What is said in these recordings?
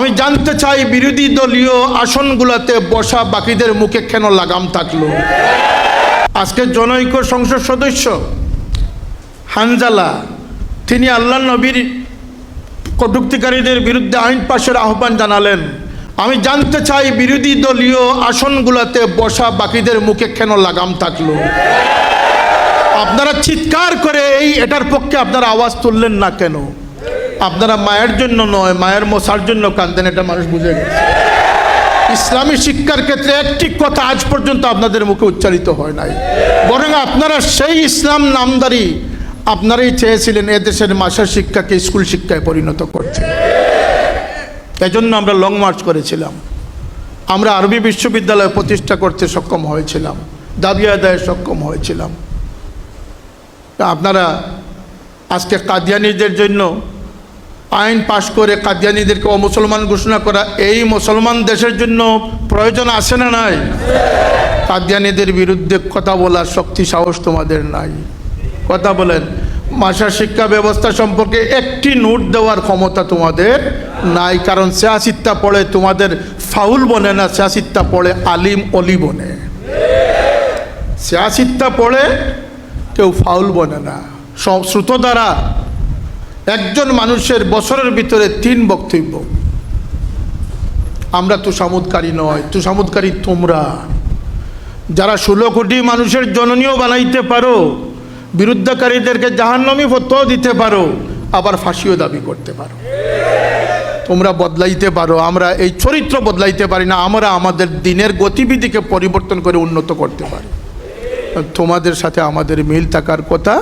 আমি জানতে চাই বিরোধী দলীয় আসনগুলোতে বসা বাকিদের মুখে কেন লাগাম থাকলো? আজকে জনৈক সংসদ সদস্য হানজালা তিনি আল্লাহর নবীর কটূক্তিকারীদের বিরুদ্ধে আইন পাশের আহ্বান জানালেন। আমি জানতে চাই বিরোধী দলীয় আসনগুলোতে বসা বাকিদের মুখে কেন লাগাম থাকলো? আপনারা চিৎকার করে এটার পক্ষে আপনারা আওয়াজ তুললেন না কেন? আপনারা মায়ের জন্য নয়, মায়ের মশার জন্য কাঁদেন, এটা মানুষ বুঝে গেছে। ইসলামী শিক্ষার ক্ষেত্রে একটি কথা আজ পর্যন্ত আপনাদের মুখে উচ্চারিত হয় নাই, বরং আপনারা সেই ইসলাম নামদারি আপনারাই চেয়েছিলেন এদেশের মাসার শিক্ষাকে স্কুল শিক্ষায় পরিণত করতে। এজন্য আমরা লং মার্চ করেছিলাম, আমরা আরবি বিশ্ববিদ্যালয় প্রতিষ্ঠা করতে সক্ষম হয়েছিলাম, দাবি আদায়ে সক্ষম হয়েছিলাম। আপনারা আজকে কাদিয়ানীদের জন্য আইন পাশ করে কাদিয়ানীদেরকে অমুসলমান ঘোষণা করা, এই মুসলমান দেশের জন্য প্রয়োজন আছে না নাই? কাদিয়ানীদের বিরুদ্ধে কথা বলার শক্তি সাহস তোমাদের নাই। কথা বলেন, মাসা শিক্ষা ব্যবস্থা সম্পর্কে একটি নোট দেওয়ার ক্ষমতা তোমাদের নাই, কারণ সিয়াসিত্তা পড়ে তোমাদের ফাউল বনে না, সিয়াসিত্তা পড়ে আলিম অলি বনে। সিয়াসিত্তা পড়ে কেউ ফাউল বনে না। শ্রুত দ্বারা একজন মানুষের বছরের ভিতরে 3 বক্তব্য। আমরা তুষামুদকারী নয়, তুষামুদকারী তোমরা যারা 16 কোটি মানুষের জননীয় বানাইতে পারো, বিরুদ্ধকারীদেরকে জাহান্নামী ফতোয়া দিতে পারো, আবার ফাঁসিও দাবি করতে পারো। তোমরা বদলাইতে পারো, আমরা এই চরিত্র বদলাইতে পারি না। আমরা আমাদের দিনের গতিবিধিকে পরিবর্তন করে উন্নত করতে পারি। তোমাদের সাথে আমাদের মিল থাকার কথা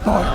নয়।